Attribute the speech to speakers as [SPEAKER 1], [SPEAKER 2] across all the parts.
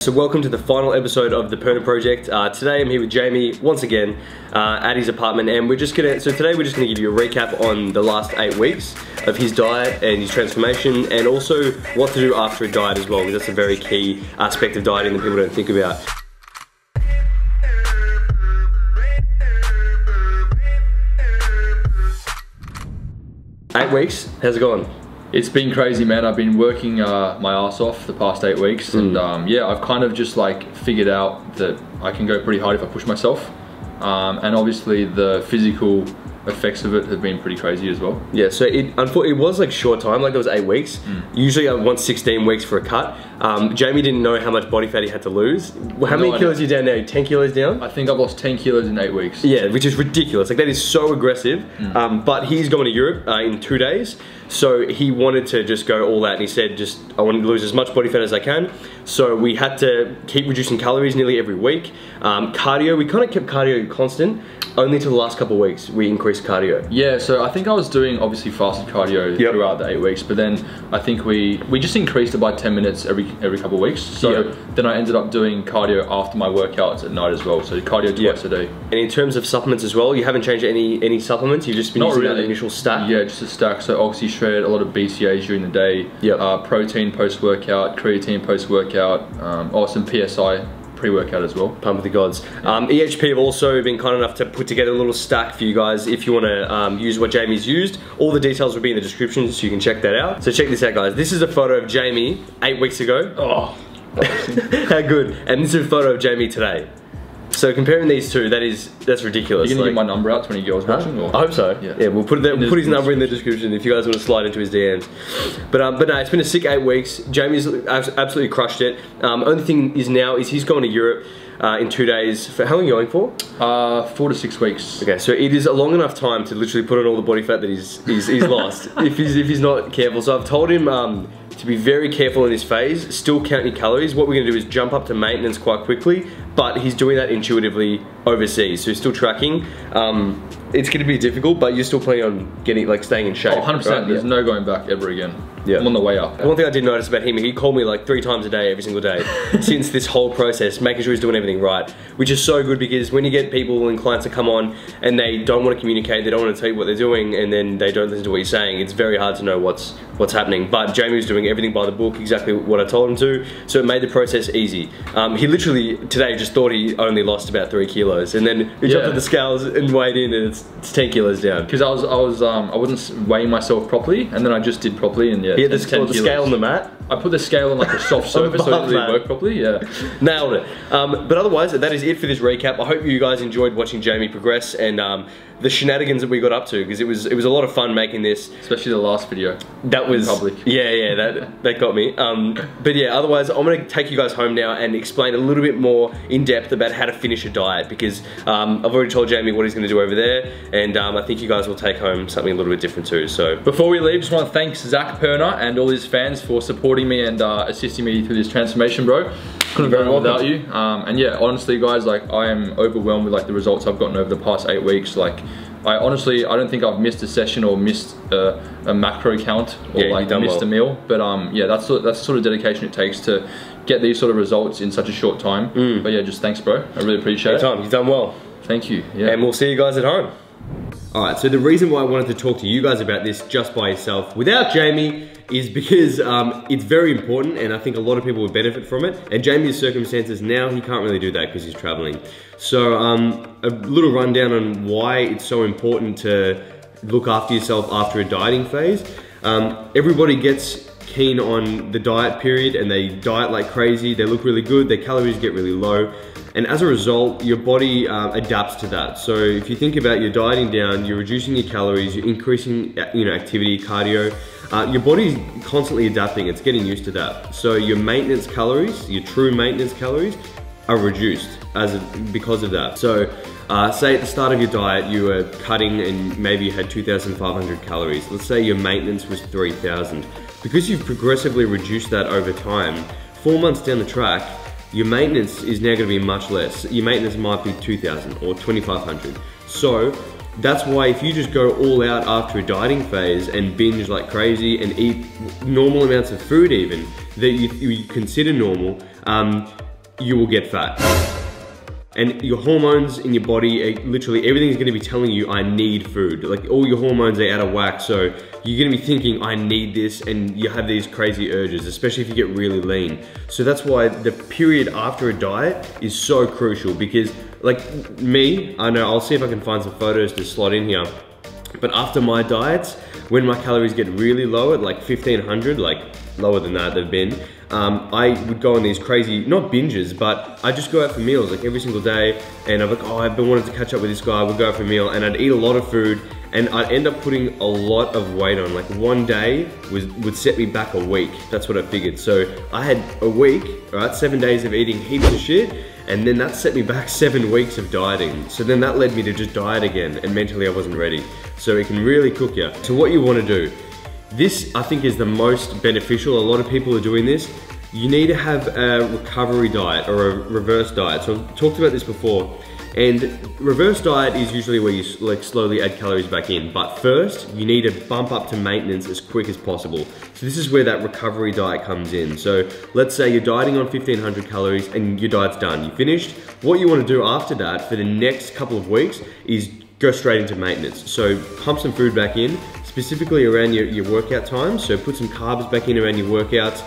[SPEAKER 1] So welcome to the final episode of the Perna Project. Today I'm here with Jamie once again at his apartment, and today we're just gonna give you a recap on the last 8 weeks of his diet and his transformation, and also what to do after a diet as well, because that's a very key aspect of dieting that people don't think about. Eight weeks, how's it gone?
[SPEAKER 2] It's been crazy, man. I've been working my ass off the past 8 weeks, and yeah, I've kind of just like figured out that I can go pretty hard if I push myself, and obviously the physical effects of it have been pretty crazy as well.
[SPEAKER 1] Yeah, so it was like short time, like it was 8 weeks. Usually I want 16 weeks for a cut. Jamie didn't know how much body fat he had to lose. How many kilos are you down now? 10 kilos down?
[SPEAKER 2] I think I've lost 10 kilos in 8 weeks.
[SPEAKER 1] Yeah, which is ridiculous. Like that is so aggressive. But he's going to Europe in 2 days. So he wanted to just go all out, and he said, I want to lose as much body fat as I can. So we had to keep reducing calories nearly every week. Cardio, we kind of kept cardio constant. Only to the last couple of weeks we increased cardio.
[SPEAKER 2] Yeah, so I think I was doing obviously fasted cardio throughout the 8 weeks, but then I think we just increased it by 10 minutes every couple of weeks. So then I ended up doing cardio after my workouts at night as well. So cardio twice a day. And
[SPEAKER 1] in terms of supplements as well, you haven't changed any supplements? You've just been using that initial stack?
[SPEAKER 2] Yeah, just a stack. So Oxy Shred, a lot of BCAAs during the day, protein post-workout, creatine post-workout, some PSI pre-workout as well.
[SPEAKER 1] Pump with the gods. EHP have also been kind enough to put together a little stack for you guys if you want to use what Jamie's used. All the details will be in the description, so you can check that out. So check this out, guys. This is a photo of Jamie 8 weeks ago. Oh, how good. And this is a photo of Jamie today. So comparing these two, that's ridiculous.
[SPEAKER 2] You're gonna give my number out to any girls watching? Or?
[SPEAKER 1] I hope so. Yeah, we'll put his number in the description if you guys want to slide into his DMs. But no, it's been a sick 8 weeks. Jamie's absolutely crushed it. Only thing is now is he's going to Europe in 2 days. For how long are you going for?
[SPEAKER 2] 4 to 6 weeks.
[SPEAKER 1] Okay, so it is a long enough time to literally put on all the body fat that he's lost if he's not careful. So I've told him to be very careful in this phase, still count your calories. What we're gonna do is jump up to maintenance quite quickly, but he's doing that intuitively overseas, so he's still tracking. It's gonna be difficult, but you're still planning on staying in shape.
[SPEAKER 2] Oh, 100%, right? There's no going back ever again.
[SPEAKER 1] Yeah.
[SPEAKER 2] I'm on the way up.
[SPEAKER 1] One thing I did notice about him, he called me like 3 times a day, every single day, since this whole process, making sure he's doing everything right, which is so good, because when you get people and clients that come on and they don't want to communicate, they don't want to tell you what they're doing, and then they don't listen to what you're saying, it's very hard to know what's happening. But Jamie was doing everything by the book, exactly what I told him to, so it made the process easy. He literally today just thought he only lost about 3 kilos, and then he jumped at the scales and weighed in, and it's 10 kilos down.
[SPEAKER 2] Because I wasn't weighing myself properly, and then I just did properly, and yeah, 10
[SPEAKER 1] kilos. On the mat?
[SPEAKER 2] I put the scale on like a soft surface so it really worked properly,
[SPEAKER 1] Nailed it. But otherwise, that is it for this recap. I hope you guys enjoyed watching Jamie progress and the shenanigans that we got up to, because it was a lot of fun making this.
[SPEAKER 2] Especially the last video.
[SPEAKER 1] That was
[SPEAKER 2] public.
[SPEAKER 1] Yeah, that got me. But yeah, otherwise I'm gonna take you guys home now and explain a little bit more in depth about how to finish a diet, because I've already told Jamie what he's gonna do over there, and I think you guys will take home something a little bit different too. So before we leave, just want to thank Zac Perna and all his fans for supporting me and assisting me through this transformation, bro. Couldn't have done it without you. And yeah, honestly guys, like I am overwhelmed with like the results I've gotten over the past 8 weeks. Like I don't think I've missed a session or missed a macro count or missed a meal. But yeah, that's the sort of dedication it takes to get these sort of results in such a short time. But yeah, just thanks, bro. I really appreciate it. You've done well. Thank you. Yeah. And we'll see you guys at home. Alright, so the reason why I wanted to talk to you guys about this just by yourself without Jamie is because it's very important, and I think a lot of people would benefit from it. And Jamie's circumstances now, he can't really do that because he's traveling. So a little rundown on why it's so important to look after yourself after a dieting phase. Everybody gets keen on the diet period and they diet like crazy, they look really good, their calories get really low. And as a result, your body adapts to that. So if you think about your dieting down, you're reducing your calories, you're increasing activity, cardio. Your body's constantly adapting, it's getting used to that. So your maintenance calories, your true maintenance calories, are reduced because of that. So say at the start of your diet, you were cutting and maybe you had 2,500 calories. Let's say your maintenance was 3,000. Because you've progressively reduced that over time, 4 months down the track, your maintenance is now gonna be much less. Your maintenance might be 2,000 or 2,500. So that's why if you just go all out after a dieting phase and binge like crazy and eat normal amounts of food even, that you consider normal, you will get fat. And your hormones in your body, literally everything's gonna be telling you, I need food. Like all your hormones are out of whack, so you're gonna be thinking, I need this, and you have these crazy urges, especially if you get really lean. So that's why the period after a diet is so crucial, because like me, I know, I'll see if I can find some photos to slot in here, but after my diets, when my calories get really low at like 1500, like lower than that they've been, I would go on these crazy, not binges, but I just go out for meals like every single day, and I'm like, oh, I've been wanting to catch up with this guy, we'll go out for a meal, and I'd eat a lot of food, and I'd end up putting a lot of weight on. Like one day would set me back a week. That's what I figured. So I had a week, all right, 7 days of eating heaps of shit, and then that set me back 7 weeks of dieting. So then that led me to just diet again, and mentally I wasn't ready. So it can really cook you. So what you wanna do, this I think is the most beneficial. A lot of people are doing this. You need to have a recovery diet or a reverse diet. So I've talked about this before. And reverse diet is usually where you like slowly add calories back in. But first, you need to bump up to maintenance as quick as possible. So this is where that recovery diet comes in. So let's say you're dieting on 1500 calories and your diet's done, you finished. What you wanna do after that for the next couple of weeks is go straight into maintenance. So pump some food back in, specifically around your workout time. So put some carbs back in around your workouts.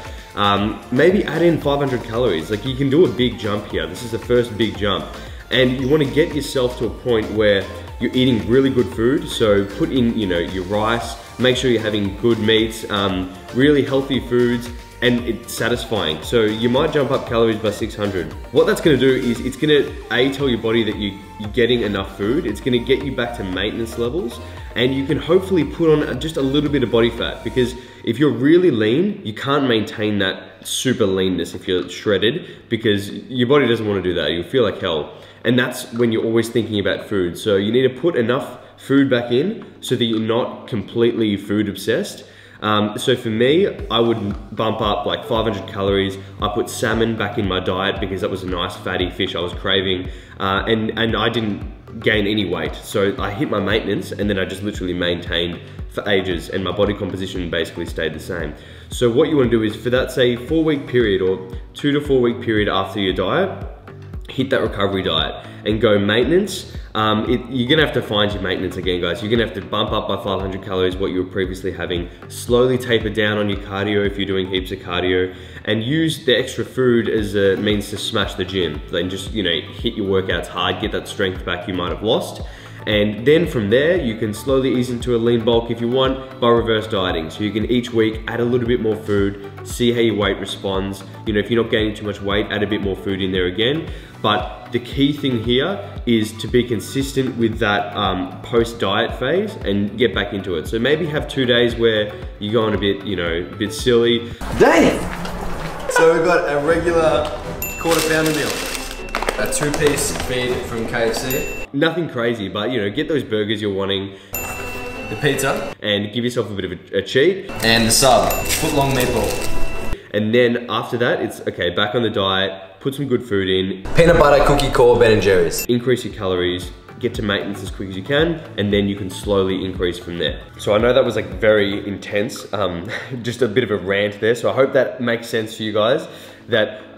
[SPEAKER 1] Maybe add in 500 calories. Like you can do a big jump here. This is the first big jump. And you want to get yourself to a point where you're eating really good food. So put in, you know, your rice, make sure you're having good meats, really healthy foods, and it's satisfying. So you might jump up calories by 600. What that's gonna do is it's gonna tell your body that you're getting enough food. It's gonna get you back to maintenance levels, and you can hopefully put on just a little bit of body fat, because if you're really lean, you can't maintain that super leanness if you're shredded, because your body doesn't wanna do that. You'll feel like hell. And that's when you're always thinking about food. So you need to put enough food back in so that you're not completely food obsessed. So for me, I would bump up like 500 calories. I put salmon back in my diet because that was a nice fatty fish I was craving. And I didn't gain any weight. So I hit my maintenance, and then I just literally maintained for ages, and my body composition basically stayed the same. So what you wanna do is for that, say 4-week period or 2 to 4 week period after your diet, hit that recovery diet and go maintenance. You're gonna have to find your maintenance again, guys. You're gonna have to bump up by 500 calories what you were previously having, slowly taper down on your cardio if you're doing heaps of cardio, and use the extra food as a means to smash the gym. Then just, you know, hit your workouts hard, get that strength back you might have lost. And then from there, you can slowly ease into a lean bulk if you want by reverse dieting. So you can each week add a little bit more food, see how your weight responds. You know, if you're not gaining too much weight, add a bit more food in there again. But the key thing here is to be consistent with that post-diet phase and get back into it. So maybe have 2 days where you're going a bit, you know, a bit silly.
[SPEAKER 3] Damn! So we've got a regular quarter-pounder meal, a 2-piece feed from KFC.
[SPEAKER 1] Nothing crazy, but you know, get those burgers you're wanting,
[SPEAKER 3] The pizza.
[SPEAKER 1] and give yourself a bit of a cheat.
[SPEAKER 3] And the sub, foot-long meatball.
[SPEAKER 1] And then after that, it's okay, back on the diet, put some good food in.
[SPEAKER 3] Peanut butter cookie core Ben & Jerry's.
[SPEAKER 1] Increase your calories, get to maintenance as quick as you can, and then you can slowly increase from there. So I know that was like very intense, just a bit of a rant there, so I hope that makes sense for you guys. That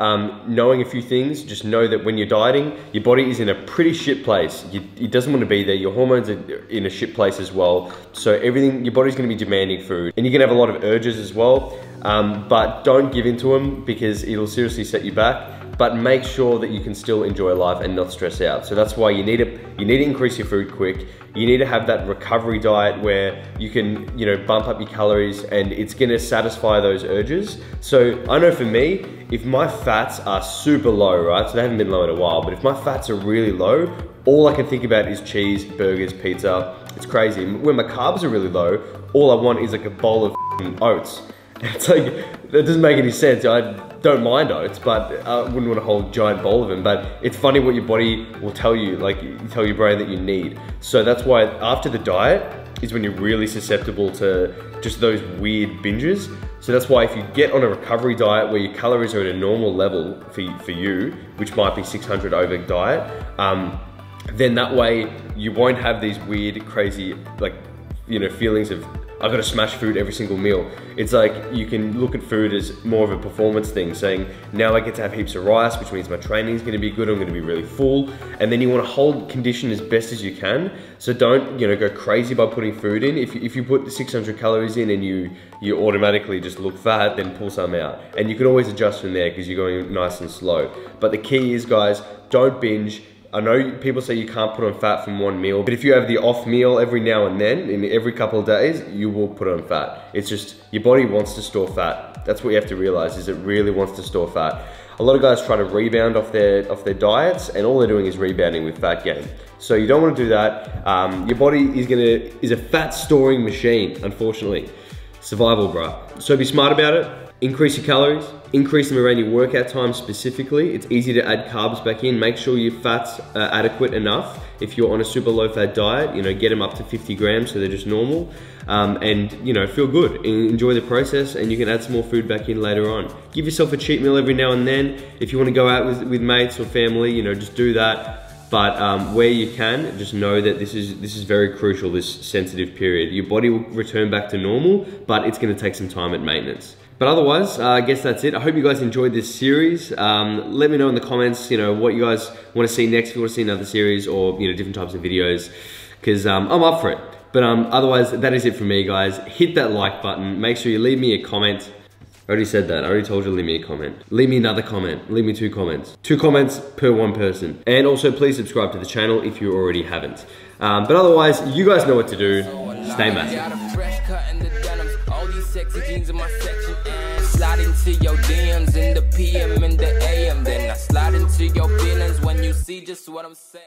[SPEAKER 1] knowing a few things, just know that when you're dieting, your body is in a pretty shit place. It doesn't want to be there. Your hormones are in a shit place as well. So everything, your body's gonna be demanding food. And you're gonna have a lot of urges as well, but don't give into them because it'll seriously set you back. But make sure that you can still enjoy life and not stress out. So that's why you need to increase your food quick. You need to have that recovery diet where you can, you know, bump up your calories and it's gonna satisfy those urges. So I know for me, if my fats are super low, right? So they haven't been low in a while, but if my fats are really low, all I can think about is cheese, burgers, pizza. It's crazy. When my carbs are really low, all I want is like a bowl of oats. It's like, that doesn't make any sense. I don't mind oats, but I wouldn't want a whole giant bowl of them. But it's funny what your body will tell you, like you tell your brain that you need. So that's why after the diet is when you're really susceptible to just those weird binges. So that's why if you get on a recovery diet where your calories are at a normal level for you, which might be 600 over diet, then that way you won't have these weird, crazy, like, you know, feelings of I've got to smash food every single meal. It's like you can look at food as more of a performance thing, saying now I get to have heaps of rice, which means my training is going to be good, I'm going to be really full. And then you want to hold condition as best as you can. So don't, you know, go crazy by putting food in. If you put 600 calories in and you automatically just look fat, then pull some out. And you can always adjust from there because you're going nice and slow. But the key is, guys, don't binge. I know people say you can't put on fat from one meal, but if you have the off meal every now and then, in every couple of days, you will put on fat. It's just, your body wants to store fat. That's what you have to realize, is it really wants to store fat. A lot of guys try to rebound off their diets, and all they're doing is rebounding with fat gain. So you don't want to do that. Your body is a fat storing machine, unfortunately. Survival, bruh. So be smart about it. Increase your calories, increase them around your workout time specifically. It's easy to add carbs back in. Make sure your fat's adequate enough. If you're on a super low fat diet, you know, get them up to 50 grams so they're just normal. And, you know, feel good. Enjoy the process, and you can add some more food back in later on. Give yourself a cheat meal every now and then. If you want to go out with mates or family, you know, just do that. But where you can, just know that this is very crucial, this sensitive period. Your body will return back to normal, but it's going to take some time at maintenance. But otherwise, I guess that's it. I hope you guys enjoyed this series. Let me know in the comments, you know, what you guys want to see next. If you want to see another series or, you know, different types of videos, because I'm up for it. But otherwise, that is it for me, guys. Hit that like button. Make sure you leave me a comment. I already said that. I already told you to leave me a comment. Leave me another comment. Leave me 2 comments. 2 comments per 1 person. And also, please subscribe to the channel if you already haven't. But otherwise, you guys know what to do. Stay massive.
[SPEAKER 4] Sexy jeans in my section and slide into your DMs in the PM and the AM. Then I slide into your feelings when you see just what I'm saying.